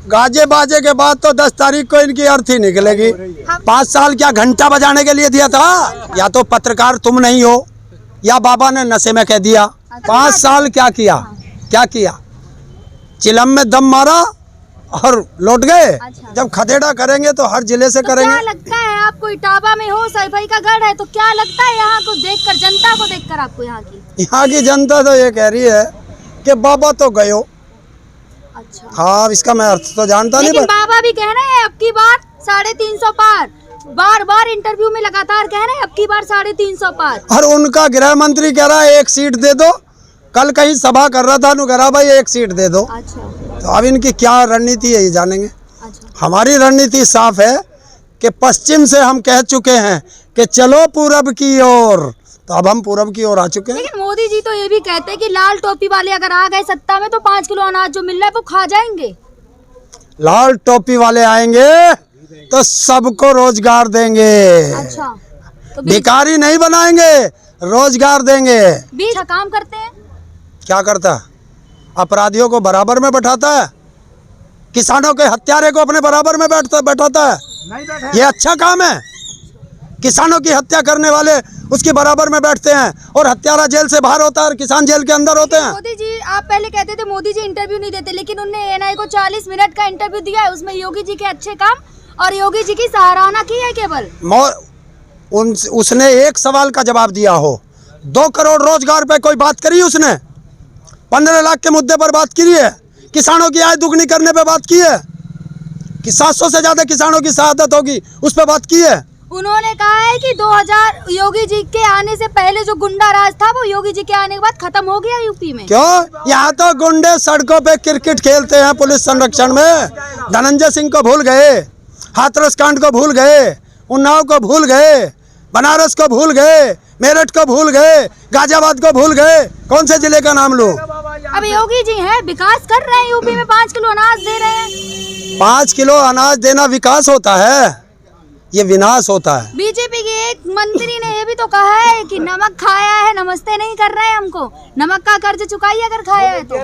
गाजे बाजे के बाद तो 10 तारीख को इनकी अर्थी निकलेगी। 5 साल क्या घंटा बजाने के लिए दिया था? या तो पत्रकार तुम नहीं हो या बाबा ने नशे में कह दिया। 5 साल क्या किया? क्या किया? चिलम में दम मारा और लौट गए। जब खदेड़ा करेंगे तो हर जिले से करेंगे। क्या लगता है आपको? इटावा में हो, सफाई का गढ़ है, तो क्या लगता है यहाँ को देखकर, जनता को देखकर आपको? यहाँ की जनता तो ये कह रही है कि बाबा तो गए हो। अच्छा हाँ, इसका मैं अर्थ तो जानता नहीं, बाबा भी कह रहे हैं अब की बार 350 पार। बार बार इंटरव्यू में लगातार कह रहे हैं अब की बार 350 पार। और उनका गृह मंत्री कह रहा है 1 सीट दे दो। कल कहीं सभा कर रहा था, नुकरा भाई 1 सीट दे दो। अच्छा, तो अब इनकी क्या रणनीति है ये जानेंगे। अच्छा। हमारी रणनीति साफ है कि पश्चिम से हम कह चुके हैं कि चलो पूरब की ओर, तो अब हम पूरब की ओर आ चुके हैं। लेकिन मोदी जी तो ये भी कहते हैं कि लाल टोपी वाले अगर आ गए सत्ता में तो 5 किलो अनाज जो मिल रहा है वो खा जाएंगे। लाल टोपी वाले आएंगे तो सबको रोजगार देंगे। अच्छा, तो भिखारी नहीं बनाएंगे, रोजगार देंगे। बीच काम करते हैं। क्या करता है? अपराधियों को बराबर में बैठाता है, किसानों के हत्यारे को अपने बराबर में बैठाता है। ये अच्छा काम है। किसानों की हत्या करने वाले उसके बराबर में बैठते हैं और हत्यारा जेल से बाहर होता है और किसान जेल के अंदर होते हैं। मोदी जी, आप पहले कहते थे मोदी जी इंटरव्यू नहीं देते, लेकिन उन्होंने एएनआई को 40 मिनट का इंटरव्यू दिया है। उसमें योगी जी के अच्छे काम और योगी जी की सराहना की है। केवल उसने एक सवाल का जवाब दिया हो। 2 करोड़ रोजगार पे कोई बात करी उसने? 15 लाख के मुद्दे पर बात की है? किसानों की आय दुगनी करने पे बात की है कि 700 से ज्यादा किसानों की शहादत होगी, उस पर बात की है? उन्होंने कहा है कि 2000 योगी जी के आने से पहले जो गुंडा राज था वो योगी जी के आने के बाद खत्म हो गया यूपी में। क्यों? यहाँ तो गुंडे सड़कों पे क्रिकेट खेलते हैं पुलिस संरक्षण में। धनंजय सिंह को भूल गए, हाथरस कांड को भूल गए, उन्नाव को भूल गए, बनारस को भूल गए, मेरठ को भूल गए, गाजियाबाद को भूल गए। कौन से जिले का नाम लूं? अब योगी जी हैं, विकास कर रहे हैं यूपी में, 5 किलो अनाज दे रहे हैं। 5 किलो अनाज देना विकास होता है? ये विनाश होता है। बीजेपी के एक मंत्री ने ये भी तो कहा है कि नमक खाया है, नमस्ते नहीं कर रहे हैं हमको, नमक का कर्ज चुकाइए अगर खाया है तो।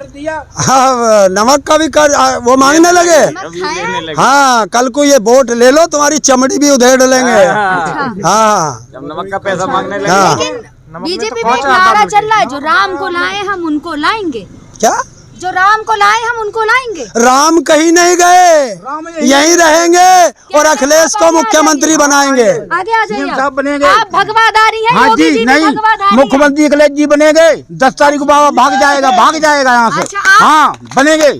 हाँ, नमक का भी कर्ज वो मांगने लगे। हाँ, कल को ये वोट ले लो, तुम्हारी चमड़ी भी उधेड़ लेंगे। हाँ, जब नमक का पैसा मांगने लगे। हाँ। लेकिन बीजेपी में एक नारा चल रहा है, जो राम को लाए हम उनको लाएंगे। क्या? जो राम को लाए हम उनको लाएंगे। राम कहीं नहीं गए, यहीं रहेंगे और अखिलेश को मुख्यमंत्री बनाएंगे। आगे आ जाइए, आप भगवादारी हैं। हाँ जी, नहीं, मुख्यमंत्री अखिलेश जी बनेंगे। 10 तारीख को बाबा भाग जाएगा यहाँ से। अच्छा, हाँ, बनेंगे।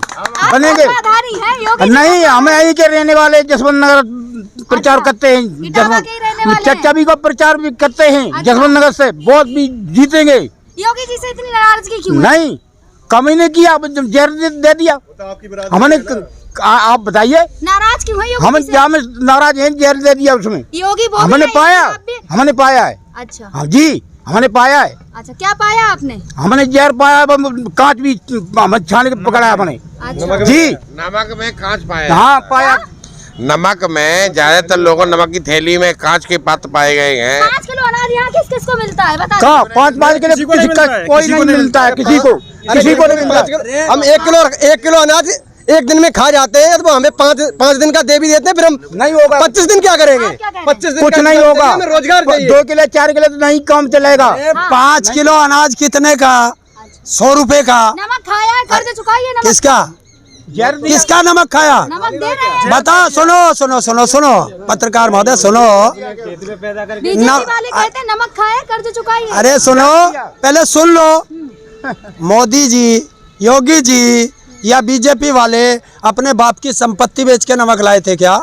नहीं, हमें यही के रहने वाले जसवंत नगर प्रचार करते हैं। चचा भी को प्रचार भी करते हैं जसवंत नगर से। बहुत भी जीतेंगे। योगी जी से इतनी नाराजगी क्यों? नहीं, कमी नहीं किया, जहर दे दिया हमने। आप बताइए नाराज क्यों है? हम क्या में नाराज हैं? जहर दे दिया उसमें। योगी हमने पाया है। अच्छा, हाँ जी, हमने पाया है। अच्छा, क्या पाया आपने? हमने जहर पाया, कांच भी हम छान के पकड़ा है हमने। अच्छा जी, नमक में कांच पाया। हाँ, पाया। नमक में ज्यादातर लोगों नमक की थैली में कांच के पात्र पाए गए हैं। 5 किलो अनाज यहाँ किस किस को मिलता है बता? 5 किलो कोई नहीं मिलता है, किसी को नहीं मिलता। हम 1 किलो अनाज एक दिन में खा जाते हैं, तो हमें 5 दिन का दे भी देते हैं। फिर हम नहीं होगा। 25 दिन क्या करेंगे? 25 दिन कुछ नहीं होगा। रोजगार 2 किलो 4 किलो तो नहीं काम चलेगा। 5 किलो अनाज कितने का? 100 रुपए का। नमक खाया है, कर्ज चुकाइए। नमक किसका? किसका नमक खाया? नमक दे रहे हैं। बता। सुनो पत्रकार महोदय, सुनो। बीजेपी वाले कहते हैं नमक खाया, कर्ज चुकाइए। अरे सुनो, पहले सुन लो। मोदी जी, योगी जी या बीजेपी वाले अपने बाप की संपत्ति बेच के नमक लाए थे क्या?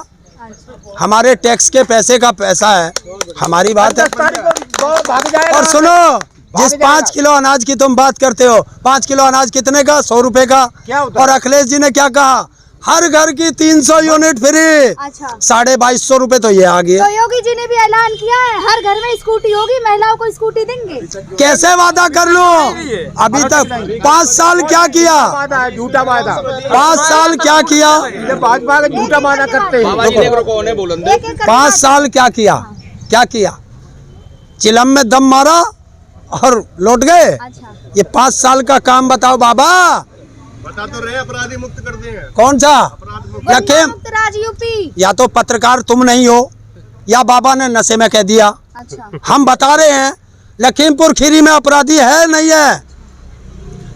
हमारे टैक्स के पैसे का पैसा है, हमारी बात है। और सुनो, जिस 5 किलो अनाज की तुम बात करते हो, 5 किलो अनाज कितने का? 100 रुपए का। और अखिलेश जी ने क्या कहा? हर घर की 300 यूनिट फ्री। अच्छा, 2250 रुपए तो ये आ गए। तो योगी जी ने भी ऐलान किया है हर घर में स्कूटी होगी, महिलाओं को स्कूटी देंगे। कैसे वादा कर लूं? अभी तक 5 साल क्या किया? झूठा वादा। 5 साल क्या किया? भाजपा का झूठा वादा करते हैं। 5 साल क्या किया? क्या किया? चिलम में दम मारा और लौट गए। अच्छा, ये 5 साल का काम बताओ बाबा। बता तो रहे अपराधी मुक्त कर दिए हैं। कौन सा गुंडा लखीम मुक्त राज यूपी। या तो पत्रकार तुम नहीं हो या बाबा ने नशे में कह दिया। अच्छा, हम बता रहे हैं लखीमपुर खीरी में अपराधी है नहीं है।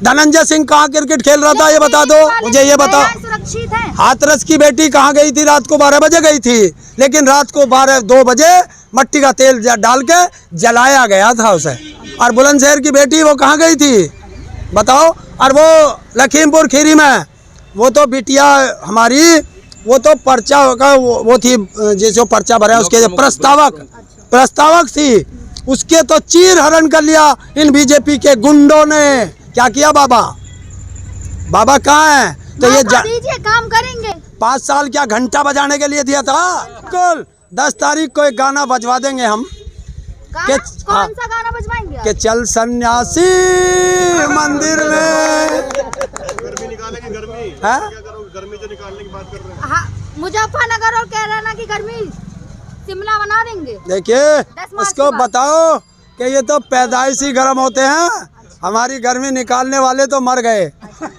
धनंजय सिंह कहाँ क्रिकेट खेल रहा था ये बता दो मुझे, ये बताओ। महिलाएं सुरक्षित हैं। हाथरस की बेटी कहाँ गई थी? रात को 12 बजे गई थी, लेकिन रात को 2 बजे मट्टी का तेल डाल के जलाया गया था उसे। और बुलंदशहर की बेटी वो कहाँ गई थी बताओ? और वो लखीमपुर खीरी में वो तो बिटिया हमारी, वो तो पर्चा का वो थी, जिसको पर्चा भरा उसके जो प्रस्तावक थी, उसके तो चीर हरण कर लिया इन बीजेपी के गुंडों ने। क्या किया बाबा? बाबा कहाँ है? तो ये दीजिए, काम करेंगे। 5 साल क्या घंटा बजाने के लिए दिया था? कल 10 तारीख को एक गाना बजवा देंगे हम। गाना? कौन सा गाना बजवाएंगे? कि चल सन्यासी मंदिर में गर्मी निकालेंगे, गर्मी है? क्या करो, गर्मी जो निकालने की बात कर रहे हैं। हाँ, मुजफ्फरनगर और कह रहे ना कि गर्मी शिमला बना देंगे। देखिए 10 मार्च उसको के बाद। बताओ कि ये तो पैदाइशी गर्म होते हैं। हमारी गर्मी निकालने वाले तो मर गए।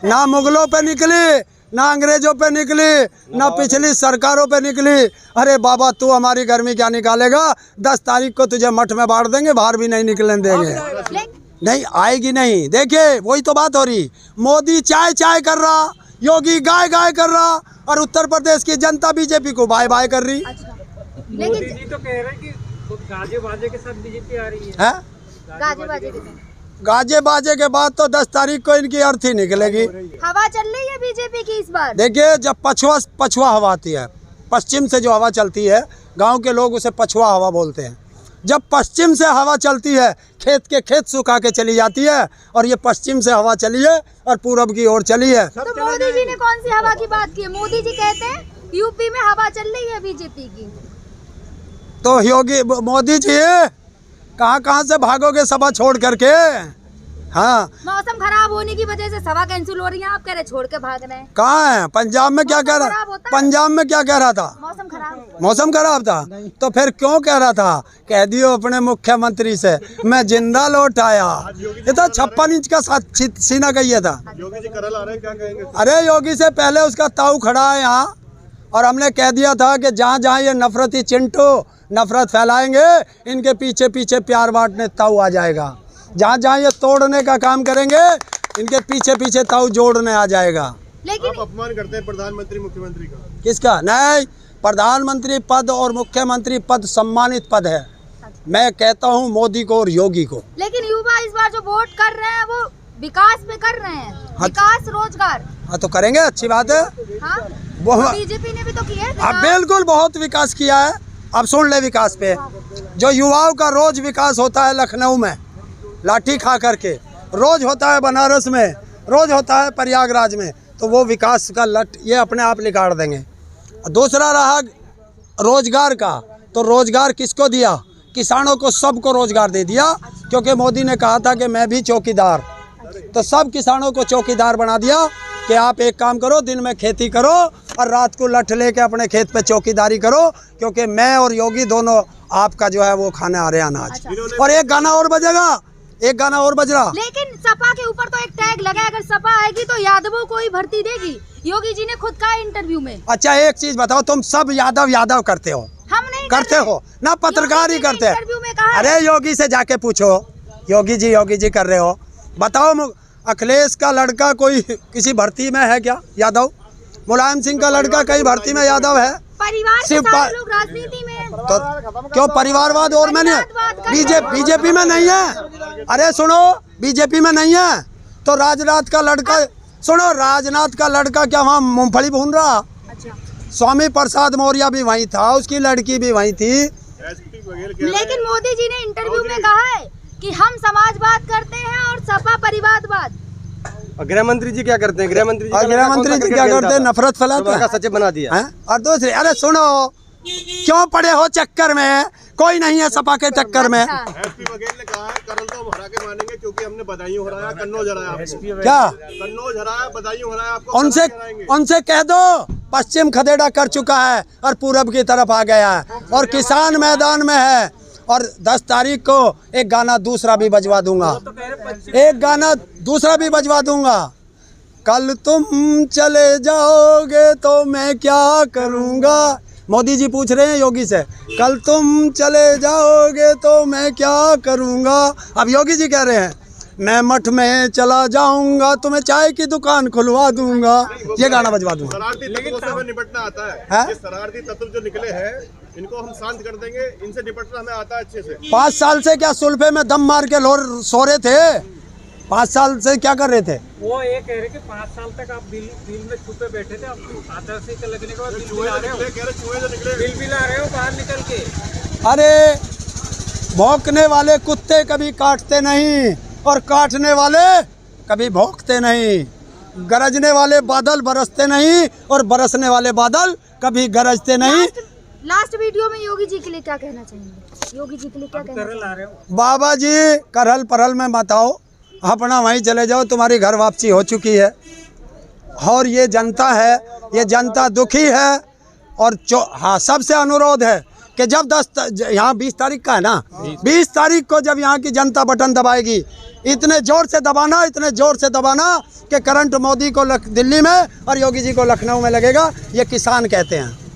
ना मुगलों पे निकली, ना अंग्रेजों पे निकली, ना पिछली सरकारों पे निकली। अरे बाबा तू हमारी गर्मी क्या निकालेगा? 10 तारीख को तुझे मठ में बांट देंगे, बाहर भी नहीं निकलने देंगे। नहीं आएगी नहीं। देखिए वही तो बात हो रही। मोदी चाय चाय कर रहा, योगी गाय गाय कर रहा, और उत्तर प्रदेश की जनता बीजेपी को बाय बाय कर रही लेकिन जी तो कह रहे हैं कि गाजे बाजे के साथ बीजेपी आ रही है। गाजे बाजे के साथ। गाजे बाजे के बाद तो 10 तारीख को इनकी अर्थी निकलेगी। हवा चल रही है बीजेपी की इस बार। देखिए जब पछुआ हवा आती है, पश्चिम से जो हवा चलती है, गांव के लोग उसे पछुआ हवा बोलते हैं। जब पश्चिम से हवा चलती है, खेत के खेत सुखा के चली जाती है, और ये पश्चिम से हवा चली है और पूरब की ओर चली है। तो मोदी जी ने कौन सी हवा की बात की है? मोदी जी कहते हैं यूपी में हवा चल रही है बीजेपी की। तो योगी मोदी जी कहाँ से भागोगे सभा छोड़ करके? हाँ मौसम खराब होने की वजह से सभा कैंसिल हो रही है, आप कह रहे छोड़ के भाग रहे हैं। कहाँ है? पंजाब में क्या कह खराब रहा? होता है। पंजाब में क्या कह रहा था? मौसम खराब। मौसम खराब था तो फिर क्यों कह रहा था? कह दियो अपने मुख्यमंत्री से मैं जिंदा लौट आया। ये तो 56 इंच का सीना कहिए था। योगी जी करल आ रहे हैं, क्या कहेंगे? अरे योगी से पहले उसका ताऊ खड़ा है यहाँ, और हमने कह दिया था कि जहाँ जहाँ ये नफरती चिंटू नफरत फैलाएंगे, इनके पीछे पीछे प्यार बांटने ताऊ आ जाएगा। जहाँ जहाँ ये तोड़ने का काम करेंगे, इनके पीछे पीछे ताऊ जोड़ने आ जाएगा। लेकिन आप अपमान करते हैं प्रधानमंत्री मुख्यमंत्री का। किसका? नहीं, प्रधानमंत्री पद और मुख्यमंत्री पद सम्मानित पद है। मैं कहता हूँ मोदी को और योगी को। लेकिन युवा इस बार जो वोट कर रहे हैं वो विकास पे कर रहे हैं। विकास रोजगार। हाँ तो करेंगे, अच्छी बात है। हाँ, वो बीजेपी ने भी तो किया है हाँ विकास। बिल्कुल बहुत विकास किया है। अब सुन ले विकास पे, जो युवाओं का रोज विकास होता है लखनऊ में लाठी खा करके, रोज होता है बनारस में, रोज होता है प्रयागराज में, तो वो विकास का लट ये अपने आप निकाल देंगे। दूसरा रहा रोजगार का, तो रोजगार किसको दिया? किसानों को, सबको रोजगार दे दिया, क्योंकि मोदी ने कहा था कि मैं भी चौकीदार। तो सब किसानों को चौकीदार बना दिया कि आप एक काम करो, दिन में खेती करो और रात को लठ लेके अपने खेत पे चौकीदारी करो, क्योंकि मैं और योगी दोनों आपका जो है वो खाने आ रहे हैं अनाज। और एक गाना और बजेगा, एक गाना और बज रहा। लेकिन सपा के ऊपर तो एक टैग लगा है, अगर सपा आएगी तो यादवों को ही भर्ती देगी। योगी जी ने खुद कहा इंटरव्यू में। अच्छा एक चीज बताओ, तुम सब यादव यादव करते हो? हम नहीं करते हो ना, पत्रकार ही करते हैं। इंटरव्यू में कहा। अरे योगी से जाके पूछो, योगी जी कर रहे हो, बताओ अखिलेश का लड़का कोई किसी भर्ती में है क्या यादव? मुलायम सिंह का लड़का कहीं भर्ती में यादव है? परिवार के सिर्फ सारे लोग राजनीति में हैं। तो क्यों परिवारवाद और में नहीं? बीजेपी में नहीं है। अरे सुनो, बीजेपी में नहीं है तो राजनाथ का लड़का, सुनो राजनाथ का लड़का क्या वहाँ मूंगफली भून रहा? अच्छा। स्वामी प्रसाद मौर्य भी वहीं था, उसकी लड़की भी वहीं थी। लेकिन मोदी जी ने इंटरव्यू में कहा है कि हम समाजवाद करते हैं और सपा परिवारवाद। गृह मंत्री जी क्या करते हैं? गृह मंत्री जी क्या करते हैं? नफरत फैलाते हैं, सचिव बना दिया हैं? और दूसरे, अरे सुनो, क्यों पड़े हो चक्कर में? कोई नहीं है सपा के चक्कर में। एसपी बघेल ने कहा है करल तो हम हरा के मानेंगे, क्योंकि हमने बदायूं हराया, कन्नौज हराया आपको। क्या कन्नौज हराया, बदायूं हराया आपको। उनसे कह दो पश्चिम खदेड़ा कर चुका है और पूरब की तरफ आ गया है, और किसान मैदान में है। और 10 तारीख को एक गाना दूसरा भी बजवा दूंगा, एक गाना दूसरा भी बजवा दूंगा। कल तुम चले जाओगे तो मैं क्या करूँगा। मोदी जी पूछ रहे हैं योगी से, कल तुम चले जाओगे तो मैं क्या करूँगा। अब योगी जी कह रहे हैं, मैं मठ में चला जाऊंगा, तुम्हें चाय की दुकान खुलवा दूंगा। ये गाना बजवा दूंगा। शरारती तत्वों से हमें निपटना आता है। हैं? ये शरारती तत्व जो निकले हैं इनको हम शांत कर देंगे, इनसे निपटना हमें आता है अच्छे से। 5 साल से क्या सुल्फे में दम मार के लोर सो रहे थे? 5 साल से क्या कर रहे थे? वो ये कह रहे कि 5 साल तक आप बिल में छुपे बैठे थे, आप आदर्श से लगने के बाद बिल ला रहे हो, चूहे जो निकले बिल ला रहे हो बाहर निकल के। अरे भौंकने वाले कुत्ते कभी काटते नहीं और काटने वाले कभी भौंकते नहीं। गरजने वाले बादल बरसते नहीं और बरसने वाले बादल कभी गरजते नहीं। लास्ट वीडियो में योगी जी के लिए क्या कहना चाहेंगे? योगी जी के लिए क्या कहना कर ला चाहेंगे? रहे हो। बाबा जी करहल परहल में मत आओ, अपना वहीं चले जाओ, तुम्हारी घर वापसी हो चुकी है। और ये जनता है, ये जनता दुखी है। और हाँ, सबसे अनुरोध है कि जब यहाँ 20 तारीख का है ना, 20 तारीख को जब यहाँ की जनता बटन दबाएगी, इतने ज़ोर से दबाना, इतने ज़ोर से दबाना कि करंट मोदी को दिल्ली में और योगी जी को लखनऊ में लगेगा। ये किसान कहते हैं।